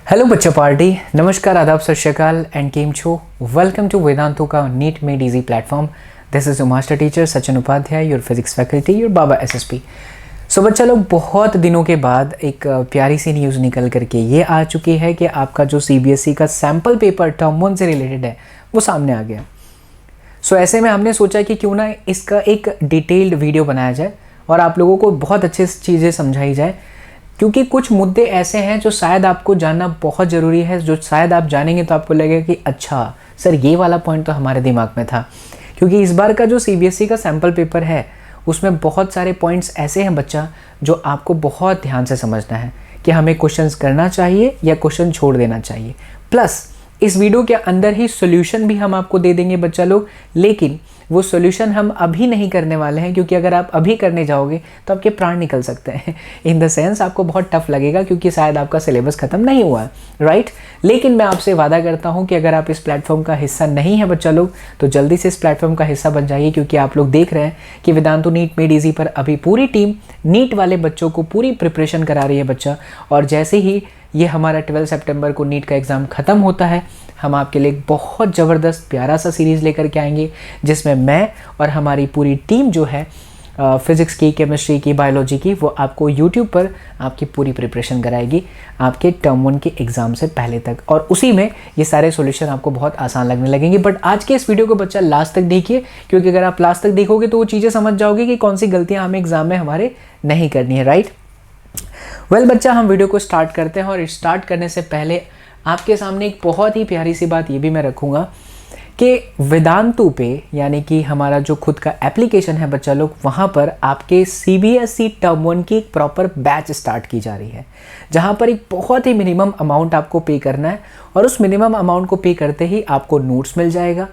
Hello बच्चा party, नमस्कार, आदाब, सत श्री अकाल एंड केम छो। वेलकम टू वेदांतु का NEET made easy platform. This is your master teacher Sachin Upadhyay, your physics faculty, your Baba SSP. So बच्चा लोग, बहुत दिनों के बाद एक प्यारी सी न्यूज़ निकल करके ये आ चुकी है कि आपका जो सीबीएसई का सैम्पल पेपर टर्म 1 से रिलेटेड है वो सामने आ गया। सो ऐसे में हमने सोचा कि क्यों ना इसका एक डिटेल्ड वीडियो बनाया जाए और आप लोगों को बहुत अच्छे से चीज़ें समझाई जाए, क्योंकि कुछ मुद्दे ऐसे हैं जो शायद आपको जानना बहुत ज़रूरी है, जो शायद आप जानेंगे तो आपको लगेगा कि अच्छा सर ये वाला पॉइंट तो हमारे दिमाग में था। क्योंकि इस बार का जो सीबीएसई का सैम्पल पेपर है उसमें बहुत सारे पॉइंट्स ऐसे हैं बच्चा, जो आपको बहुत ध्यान से समझना है कि हमें क्वेश्चंस करना चाहिए या क्वेश्चन छोड़ देना चाहिए। प्लस इस वीडियो के अंदर ही सॉल्यूशन भी हम आपको दे देंगे बच्चा लोग, लेकिन वो सॉल्यूशन हम अभी नहीं करने वाले हैं, क्योंकि अगर आप अभी करने जाओगे तो आपके प्राण निकल सकते हैं। इन द सेंस आपको बहुत टफ लगेगा, क्योंकि शायद आपका सिलेबस ख़त्म नहीं हुआ है, राइट। लेकिन मैं आपसे वादा करता हूं कि अगर आप इस प्लेटफॉर्म का हिस्सा नहीं है बच्चा लोग, तो जल्दी से इस प्लेटफॉर्म का हिस्सा बन जाइए, क्योंकि आप लोग देख रहे हैं कि वेदांतु नीट मेड इजी पर अभी पूरी टीम नीट वाले बच्चों को पूरी प्रिपरेशन करा रही है बच्चा। और जैसे ही ये हमारा 12 सितंबर को नीट का एग्ज़ाम ख़त्म होता है, हम आपके लिए एक बहुत ज़बरदस्त प्यारा सा सीरीज़ लेकर के आएंगे, जिसमें मैं और हमारी पूरी टीम जो है फिज़िक्स की, केमिस्ट्री की, बायोलॉजी की, वो आपको यूट्यूब पर आपकी पूरी प्रिपरेशन कराएगी आपके टर्म 1 के एग्ज़ाम से पहले तक। और उसी में ये सारे सॉल्यूशन आपको बहुत आसान लगने लगेंगे। बट आज के इस वीडियो को बच्चा लास्ट तक देखिए, क्योंकि अगर आप लास्ट तक देखोगे तो वो चीज़ें समझ जाओगे कि कौन सी गलतियाँ हमें एग्ज़ाम में हमारे नहीं करनी है, राइट। वेल बच्चा, हम वीडियो को स्टार्ट करते हैं। और स्टार्ट करने से पहले आपके सामने एक बहुत ही प्यारी सी बात ये भी मैं रखूँगा कि वेदांतु पे, यानी कि हमारा जो खुद का एप्लीकेशन है बच्चा लोग, वहाँ पर आपके सीबीएसई टर्म 1 की एक प्रॉपर बैच स्टार्ट की जा रही है, जहाँ पर एक बहुत ही मिनिमम अमाउंट आपको पे करना है। और उस मिनिमम अमाउंट को पे करते ही आपको नोट्स मिल जाएगा,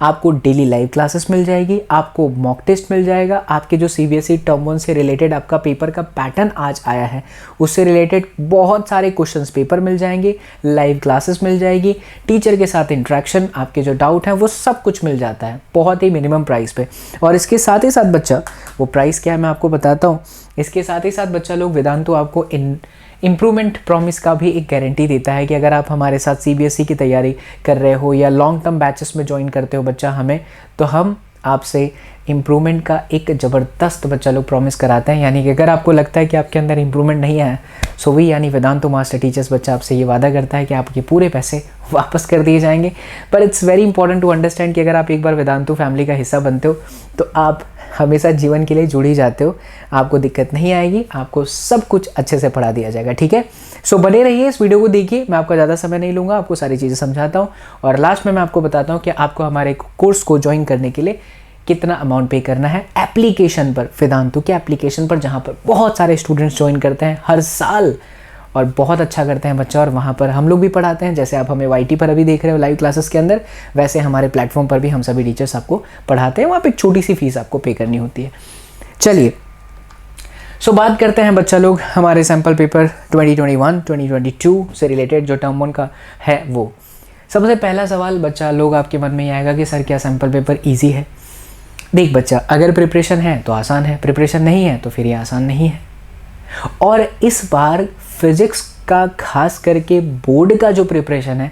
आपको डेली लाइव क्लासेस मिल जाएगी, आपको मॉक टेस्ट मिल जाएगा, आपके जो सीबीएसई टर्म 1 से रिलेटेड आपका पेपर का पैटर्न आज आया है उससे रिलेटेड बहुत सारे क्वेश्चंस पेपर मिल जाएंगे, लाइव क्लासेस मिल जाएगी, टीचर के साथ इंटरेक्शन, आपके जो डाउट हैं वो सब कुछ मिल जाता है बहुत ही मिनिमम प्राइस पे। और इसके साथ ही साथ बच्चा, वो प्राइस क्या है मैं आपको बताता हूँ। इसके साथ ही साथ बच्चा लोग, वेदांतु आपको इम्प्रूवमेंट प्रॉमिस का भी एक गारंटी देता है कि अगर आप हमारे साथ सीबीएसई की तैयारी कर रहे हो या लॉन्ग टर्म बैचेस में ज्वाइन करते हो बच्चा हमें, तो हम आपसे इम्प्रूवमेंट का एक ज़बरदस्त बच्चा लोग प्रॉमिस कराते हैं। यानी कि अगर आपको लगता है कि आपके अंदर इम्प्रूवमेंट नहीं है, सो भी यानी वेदांतु मास्टर टीचर्स बच्चा आपसे ये वादा करता है कि आपके पूरे पैसे वापस कर दिए जाएंगे। पर it's very important to understand कि अगर आप एक बार वेदांतु फैमिली का हिस्सा बनते हो तो आप हमेशा जीवन के लिए जुड़ी जाते हो, आपको दिक्कत नहीं आएगी, आपको सब कुछ अच्छे से पढ़ा दिया जाएगा, ठीक है। सो बने रहिए, इस वीडियो को देखिए, मैं आपका ज़्यादा समय नहीं लूँगा, आपको सारी चीज़ें समझाता हूँ। और लास्ट में मैं आपको बताता हूँ कि आपको हमारे कोर्स को ज्वाइन करने के लिए कितना अमाउंट पे करना है एप्लीकेशन पर, वेदांतु के एप्लीकेशन पर, जहाँ पर बहुत सारे स्टूडेंट्स ज्वाइन करते हैं हर साल और बहुत अच्छा करते हैं बच्चा। और वहाँ पर हम लोग भी पढ़ाते हैं, जैसे आप हमें वाईटी पर अभी देख रहे हो लाइव क्लासेस के अंदर, वैसे हमारे प्लेटफॉर्म पर भी हम सभी टीचर्स आपको पढ़ाते हैं। वहाँ पे एक छोटी सी फीस आपको पे करनी होती है। चलिए, सो बात करते हैं बच्चा लोग हमारे सैम्पल पेपर 2021-2022 से रिलेटेड जो टर्म 1 का है वो। सबसे पहला सवाल बच्चा लोग आपके मन में ये आएगा कि सर क्या सैम्पल पेपर ईजी है। देख बच्चा, अगर प्रिपरेशन है तो आसान है, प्रिपरेशन नहीं है तो फिर ये आसान नहीं है। और इस बार फिज़िक्स का खास करके बोर्ड का जो प्रिपरेशन है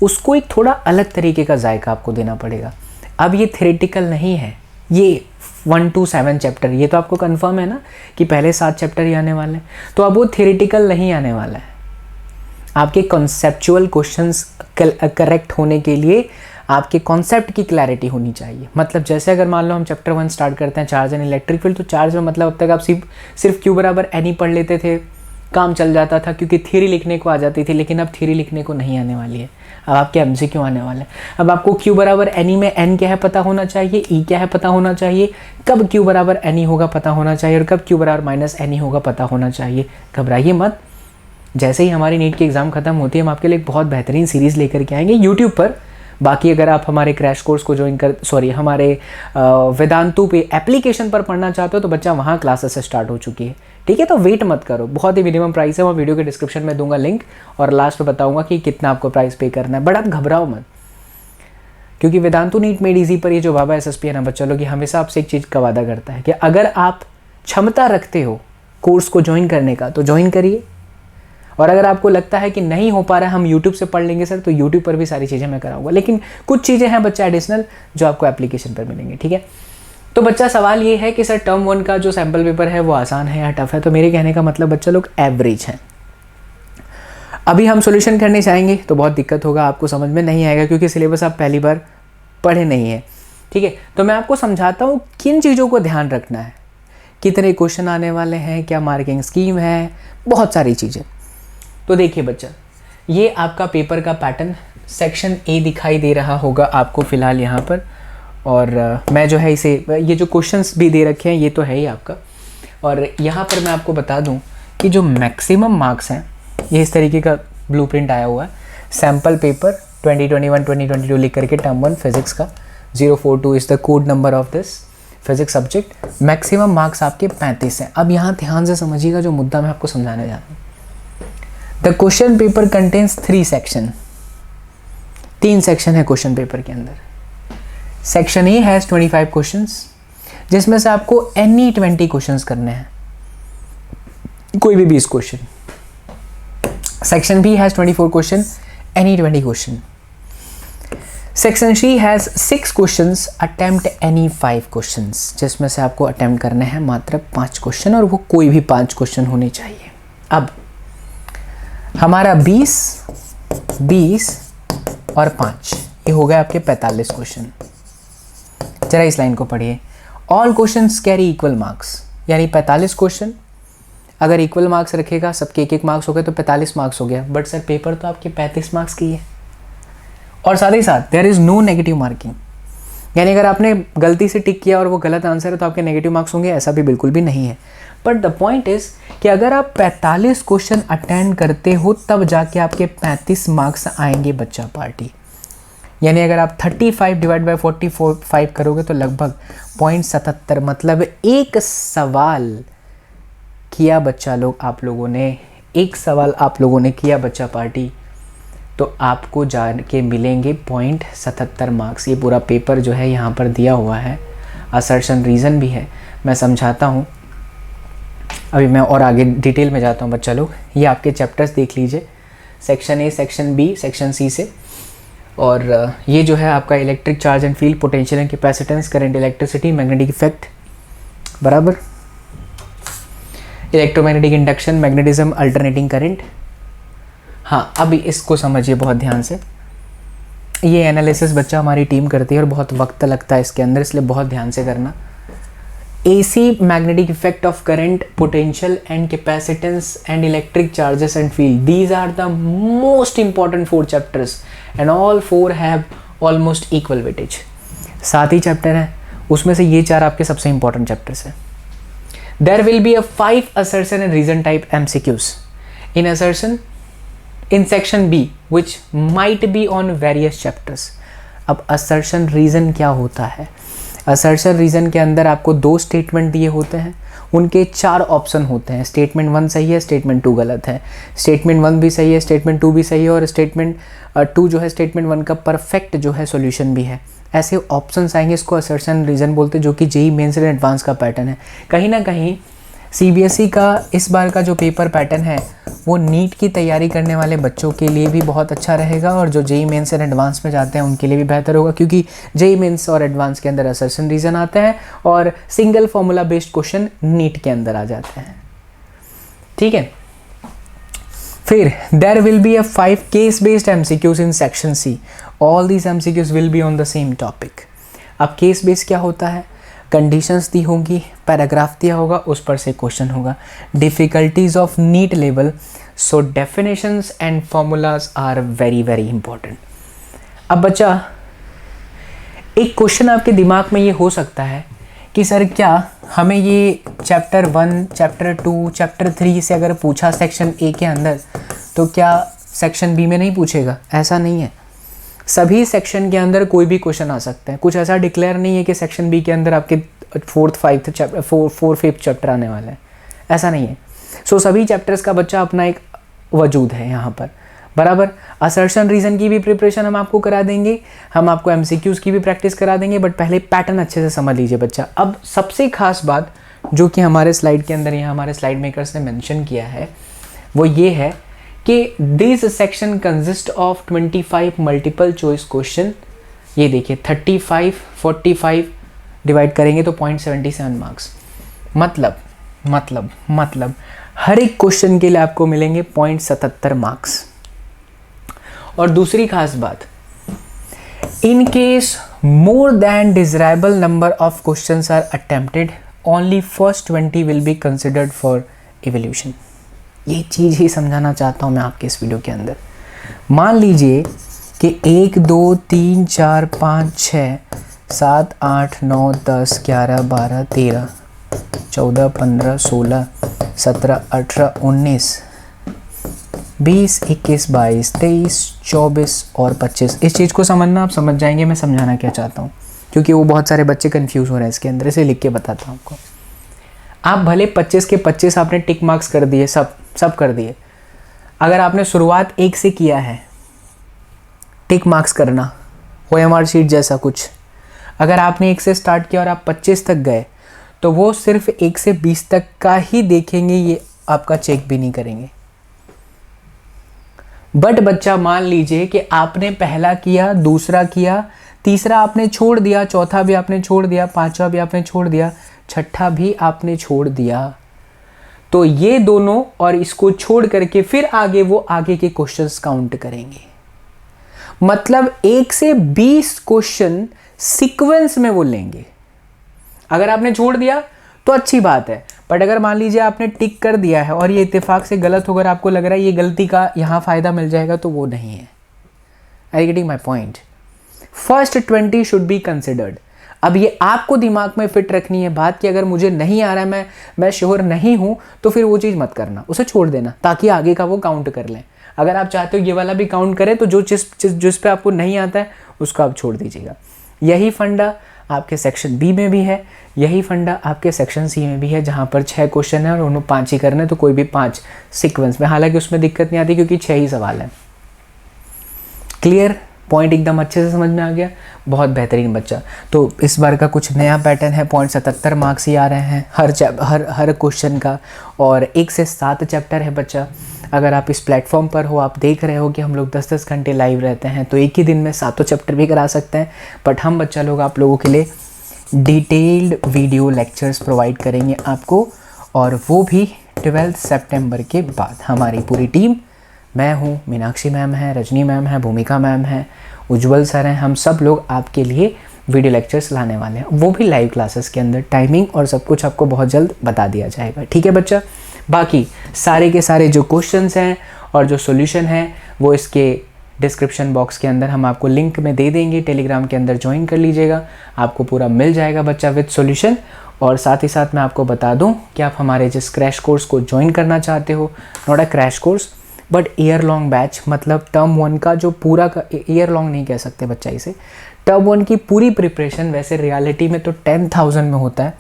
उसको एक थोड़ा अलग तरीके का जायका आपको देना पड़ेगा। अब ये थ्योरेटिकल नहीं है, ये 1 to 7 चैप्टर, ये तो आपको कंफर्म है ना कि पहले 7 चैप्टर ही आने वाले हैं, तो अब वो थ्योरेटिकल नहीं आने वाला है। आपके कॉन्सेप्चुअल क्वेश्चंस करेक्ट होने के लिए आपके कॉन्सेप्ट की क्लैरिटी होनी चाहिए। मतलब जैसे अगर मान लो हम चैप्टर 1 स्टार्ट करते हैं चार्ज एंड इलेक्ट्रिक फील्ड, तो चार्ज में मतलब अब तक आप सिर्फ Q बराबर N ही पढ़ लेते थे, काम चल जाता था, क्योंकि थ्योरी लिखने को आ जाती थी। लेकिन अब थ्योरी लिखने को नहीं आने वाली है, अब आपके MCQ आने वाले हैं। अब आपको Q बराबर N में N क्या है पता होना चाहिए, E क्या है पता होना चाहिए, कब Q बराबर N होगा पता होना चाहिए, और कब Q बराबर माइनस N होगा पता होना चाहिए। घबराइए मत, जैसे ही हमारी नीट की एग्ज़ाम खत्म होती है हम आपके लिए एक बहुत बेहतरीन सीरीज़ लेकर के आएंगे यूट्यूब पर। बाकी अगर आप हमारे क्रैश कोर्स को हमारे वेदांतु पे एप्लीकेशन पर पढ़ना चाहते हो तो बच्चा वहाँ क्लासेस स्टार्ट हो चुकी है, ठीक है। तो वेट मत करो, बहुत ही मिनिमम प्राइस है, मैं वीडियो के डिस्क्रिप्शन में दूंगा लिंक, और लास्ट में बताऊंगा कि कितना आपको प्राइस पे करना है। बट आप घबराओ मत, क्योंकि वेदांतु नीट मेड इजी पर ये जो बाबा एसएसपी है ना बच्चा लोग, ये हमेशा आपसे एक चीज़ का वादा करता है कि अगर आप क्षमता रखते हो कोर्स को ज्वाइन करने का तो ज्वाइन करिए, और अगर आपको लगता है कि नहीं हो पा रहा है हम यूट्यूब से पढ़ लेंगे सर, तो यूट्यूब पर भी सारी चीज़ें मैं कराऊंगा, लेकिन कुछ चीज़ें हैं बच्चा एडिशनल जो आपको एप्लीकेशन पर मिलेंगी। ठीक है, तो बच्चा सवाल ये है कि सर टर्म 1 का जो सैम्पल पेपर है वो आसान है या टफ है? तो मेरे कहने का मतलब बच्चा लोग एवरेज हैं। अभी हम सॉल्यूशन करने चाहेंगे तो बहुत दिक्कत होगा, आपको समझ में नहीं आएगा क्योंकि सिलेबस आप पहली बार पढ़े नहीं है। ठीक है, तो मैं आपको समझाता हूँ किन चीज़ों को ध्यान रखना है, कितने क्वेश्चन आने वाले हैं, क्या मार्किंग स्कीम है, बहुत सारी चीज़ें। तो देखिए बच्चा, ये आपका पेपर का पैटर्न सेक्शन ए दिखाई दे रहा होगा आपको फ़िलहाल यहाँ पर, और मैं जो है इसे, ये जो क्वेश्चंस भी दे रखे हैं ये तो है ही आपका, और यहाँ पर मैं आपको बता दूँ कि जो मैक्सिमम मार्क्स हैं ये इस तरीके का ब्लूप्रिंट आया हुआ है। सैम्पल पेपर 2021-2022 लिख करके टर्म 1 फिजिक्स का 042 is the code number of this physics subject. Maximum marks आपके 35 हैं। अब यहाँ ध्यान से समझिएगा जो मुद्दा मैं आपको समझाने जा रहा हूँ। The question paper contains 3 section, 3 section है क्वेश्चन पेपर के अंदर। सेक्शन ए हैज़ 25 क्वेश्चंस, जिसमें से आपको एनी 20 क्वेश्चंस करने हैं, कोई भी 20 question. Section B has 24 question, any 20 question. Section C has 6 questions, attempt any 5 questions, जिसमें से आपको अटेम्प्ट करने हैं मात्र 5 क्वेश्चन, और वो कोई भी 5 क्वेश्चन होने चाहिए। अब हमारा 20 और 5 ये हो गए आपके 45 क्वेश्चन। जरा इस लाइन को पढ़िए, all questions carry equal marks, यानी 45 क्वेश्चन अगर इक्वल मार्क्स रखेगा, सबके एक मार्क्स हो गए तो 45 मार्क्स हो गया। बट सर पेपर तो आपके 35 मार्क्स की है, और साथ ही साथ there is no negative marking, यानी अगर आपने गलती से टिक किया और वो गलत आंसर है तो आपके नेगेटिव मार्क्स होंगे, ऐसा भी बिल्कुल भी नहीं है। बट द पॉइंट इज़ कि अगर आप 45 क्वेश्चन अटेंड करते हो तब जाके आपके 35 मार्क्स आएंगे बच्चा पार्टी। यानी अगर आप 35 डिवाइड बाई 45 करोगे तो लगभग 0.77, मतलब एक सवाल किया बच्चा लोग, आप लोगों ने एक सवाल आप लोगों ने किया बच्चा पार्टी, तो आपको जाके मिलेंगे 0.77 मार्क्स। ये पूरा पेपर जो है यहाँ पर दिया हुआ है, असर्शन रीज़न भी है, मैं समझाता हूँ। अभी मैं और आगे डिटेल में जाता हूँ बच्चा लोग। ये आपके चैप्टर्स देख लीजिए, section A, section B, section C से। और ये जो है आपका electric charge and field, potential and capacitance, current, electricity, magnetic effect, बराबर, electromagnetic induction, magnetism, alternating current. हाँ, अभी इसको समझिए बहुत ध्यान से। ये एनालिसिस बच्चा हमारी टीम करती है और बहुत वक्त लगता है इसके अंदर, इसलिए बहुत ध्यान से करना। AC, magnetic effect of current, potential and capacitance and electric charges and field, these are the most important 4 chapters and all 4 have almost equal weightage. 7 ही चैप्टर हैं, उसमें से ये 4 आपके सबसे इंपॉर्टेंट चैप्टर्स हैं। There will be a 5 assertion and reason type MCQs in assertion in section B, which might be on various chapters. अब assertion reason क्या होता है? assertion reason के अंदर आपको 2 स्टेटमेंट दिए होते हैं, उनके 4 ऑप्शन होते हैं। स्टेटमेंट 1 सही है, स्टेटमेंट 2 गलत है, स्टेटमेंट 1 भी सही है, स्टेटमेंट 2 भी सही है, और स्टेटमेंट 2 जो है स्टेटमेंट 1 का परफेक्ट जो है सॉल्यूशन भी है। ऐसे ऑप्शंस आएंगे, इसको असर्शन रीजन बोलते हैं, जो कि जेई मेंस एंड एडवांस का पैटर्न है। कहीं ना कहीं सीबीएसई का इस बार का जो पेपर पैटर्न है वो नीट की तैयारी करने वाले बच्चों के लिए भी बहुत अच्छा रहेगा, और जो जेई मेंस एंड एडवांस में जाते हैं उनके लिए भी बेहतर होगा, क्योंकि जेई मेंस और एडवांस के अंदर असर्शन रीजन आते हैं और single formula based question NEET के अंदर आ जाते हैं। ठीक है, फिर there will be a 5 case based MCQs in section C. All these MCQs will be on the same topic. अब केस बेस क्या होता है? कंडीशंस दी होंगी, पैराग्राफ दिया होगा, उस पर से क्वेश्चन होगा। Difficulties of NEET level, so definitions and formulas are very very important. अब बच्चा, एक क्वेश्चन आपके दिमाग में ये हो सकता है कि सर क्या हमें ये चैप्टर 1, चैप्टर 2, चैप्टर 3 से अगर पूछा सेक्शन ए के अंदर, तो क्या सेक्शन बी में नहीं पूछेगा? ऐसा नहीं है, सभी सेक्शन के अंदर कोई भी क्वेश्चन आ सकते हैं। कुछ ऐसा डिक्लेयर नहीं है कि सेक्शन बी के अंदर आपके 4th, 5th चैप्टर आने वाला है, ऐसा नहीं है। सो सभी चैप्टर्स का बच्चा अपना एक वजूद है यहाँ पर, बराबर। असर्शन रीजन की भी प्रिपरेशन हम आपको करा देंगे, हम आपको एमसीक्यूज़ की भी प्रैक्टिस करा देंगे, बट पहले पैटर्न अच्छे से समझ लीजिए बच्चा। अब सबसे खास बात जो कि हमारे स्लाइड के अंदर यहाँ हमारे स्लाइड मेकर्स ने मेंशन किया है वो ये है कि this section consist of 25 multiple choice question. ये देखिए 35 45 डिवाइड करेंगे तो 0.77 मार्क्स। मतलब हर एक क्वेश्चन के लिए आपको मिलेंगे 0.77 मार्क्स। और दूसरी खास बात, in case more than desirable number of questions are attempted, only first 20 will be considered for evaluation। ये चीज़ ही समझाना चाहता हूँ मैं आपके इस वीडियो के अंदर। मान लीजिए कि 1 2 3 4 5 6 7 8 9 10 11 12 13 14 15 16 17 18 19 20 21 22 23 24 और 25। इस चीज़ को समझना आप समझ जाएंगे मैं समझाना क्या चाहता हूँ, क्योंकि वो बहुत सारे बच्चे कंफ्यूज हो रहे हैं इसके अंदर, इसे लिख के बताता हूँ आपको। आप भले 25 के 25 आपने टिक मार्क्स कर दिए, सब कर दिए। अगर आपने शुरुआत 1 से किया है, टिक मार्क्स करना OMR शीट जैसा कुछ, अगर आपने 1 से स्टार्ट किया और आप 25 तक गए तो वो सिर्फ 1 से 20 तक का ही देखेंगे, ये आपका चेक भी नहीं करेंगे। बट बच्चा मान लीजिए कि आपने पहला किया, दूसरा किया, तीसरा आपने छोड़ दिया, चौथा भी आपने छोड़ दिया, पांचवा भी आपने छोड़ दिया, छठा भी आपने छोड़ दिया, तो ये दोनों और इसको छोड़ करके फिर आगे वो आगे के क्वेश्चंस काउंट करेंगे। मतलब 1 से 20 क्वेश्चन सीक्वेंस में वो लेंगे। अगर आपने छोड़ दिया तो अच्छी बात है, बट अगर मान लीजिए आपने टिक कर दिया है और ये इत्तेफाक से गलत होकर आपको लग रहा है ये गलती का यहाँ फ़ायदा मिल जाएगा, तो वो नहीं है। Are you getting my point? First 20 should be considered. अब ये आपको दिमाग में फिट रखनी है बात कि अगर मुझे नहीं आ रहा है, मैं श्योर नहीं हूँ, तो फिर वो चीज़ मत करना, उसे छोड़ देना, ताकि आगे का वो काउंट कर लें। अगर आप चाहते हो ये वाला भी काउंट करें तो जिस पे आपको नहीं आता है उसको आप छोड़ दीजिएगा। यही फंडा आपके सेक्शन बी में भी है, यही फंडा आपके सेक्शन सी में भी है, जहाँ पर 6 क्वेश्चन है और उन्होंने 5 ही करने, तो कोई भी 5 सीक्वेंस में, हालांकि उसमें दिक्कत नहीं आती क्योंकि 6 ही सवाल है। क्लियर? पॉइंट एकदम अच्छे से समझ में आ गया? बहुत बेहतरीन बच्चा। तो इस बार का कुछ नया पैटर्न है, 0.77 मार्क्स ही आ रहे हैं हर क्वेश्चन का, और 1 से 7 चैप्टर है बच्चा। अगर आप इस प्लेटफॉर्म पर हो, आप देख रहे हो कि हम लोग 10-10 घंटे लाइव रहते हैं, तो एक ही दिन में 7 चैप्टर भी करा सकते हैं। बट हम बच्चा लोग आप लोगों के लिए डिटेल्ड वीडियो लेक्चर्स प्रोवाइड करेंगे आपको, और वो भी 12 सितंबर के बाद। हमारी पूरी टीम, मैं हूँ, मीनाक्षी मैम है, रजनी मैम है, भूमिका मैम है, उज्जवल सर हैं, हम सब लोग आपके लिए वीडियो लेक्चर्स लाने वाले हैं, वो भी लाइव क्लासेस के अंदर। टाइमिंग और सब कुछ आपको बहुत जल्द बता दिया जाएगा, ठीक है बच्चा? बाकी सारे के सारे जो क्वेश्चंस हैं और जो सॉल्यूशन है वो इसके डिस्क्रिप्शन बॉक्स के अंदर हम आपको लिंक में दे देंगे। टेलीग्राम के अंदर ज्वाइन कर लीजिएगा, आपको पूरा मिल जाएगा बच्चा विद सॉल्यूशन। और साथ ही साथ मैं आपको बता दूं कि आप हमारे जिस क्रैश कोर्स को ज्वाइन करना चाहते हो, not a crash course but year long batch, मतलब टर्म 1 का जो पूरा का, ईयर लॉन्ग नहीं कह सकते बच्चा इसे, टर्म 1 की पूरी प्रिपरेशन वैसे रियलिटी में तो 10,000 में होता है,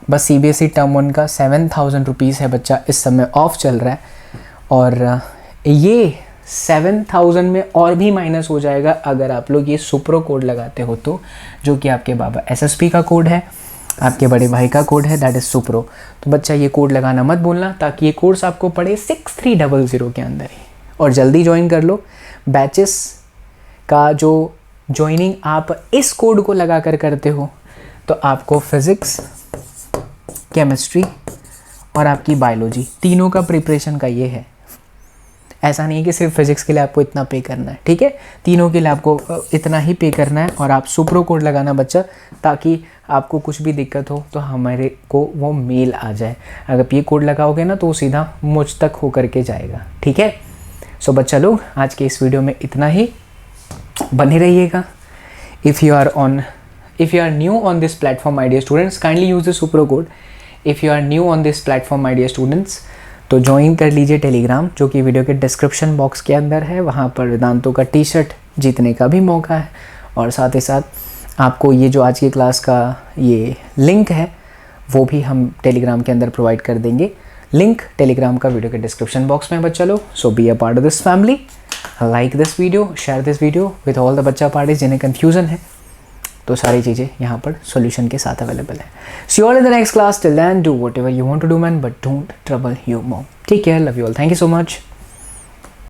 बस CBSE टर्म 1 का 7,000 रुपीज़ है बच्चा, इस समय ऑफ चल रहा है। और ये 7,000 में और भी माइनस हो जाएगा अगर आप लोग ये सुप्रो कोड लगाते हो, तो जो कि आपके बाबा SSP का कोड है, आपके बड़े भाई का कोड है, दैट इज़ सुप्रो। तो बच्चा ये कोड लगाना मत भूलना, ताकि ये कोर्स आपको पड़े 6300 के अंदर ही। और जल्दी ज्वाइन कर लो। बैचेस का जो ज्वाइनिंग आप इस कोड को लगा कर करते हो तो आपको फिज़िक्स, केमिस्ट्री और आपकी बायोलॉजी तीनों का प्रिपरेशन का ये है। ऐसा नहीं है कि सिर्फ फिजिक्स के लिए आपको इतना पे करना है, ठीक है? तीनों के लिए आपको इतना ही पे करना है, और आप सुप्रो कोड लगाना बच्चा, ताकि आपको कुछ भी दिक्कत हो तो हमारे को वो मेल आ जाए। अगर ये कोड लगाओगे ना तो वो सीधा मुझ तक हो करके जाएगा, ठीक है? सो बच्चा लोग, आज के इस वीडियो में इतना ही, बने रहिएगा। If you are new on this platform my dear students, kindly use the सुप्रो code. If you are new on this platform my dear students, तो ज्वाइन कर लीजिए टेलीग्राम, जो कि वीडियो के डिस्क्रिप्शन बॉक्स के अंदर है। वहाँ पर वेदांतों का टी-शर्ट जीतने का भी मौका है, और साथ ही साथ आपको ये जो आज की क्लास का ये लिंक है वो भी हम टेलीग्राम के अंदर प्रोवाइड कर देंगे। लिंक टेलीग्राम का वीडियो के डिस्क्रिप्शन बॉक्स में बच्चा लोग। So be a part of this family, like this video, share this video with all the बच्चा पार्टीज जिन्हें कन्फ्यूज़न है। तो सारी चीज़ें यहाँ पर सॉल्यूशन के साथ अवेलेबल है। See you all in the next class, till then do whatever you want to do man, but don't trouble your mom. Take care, love you all, thank you so much.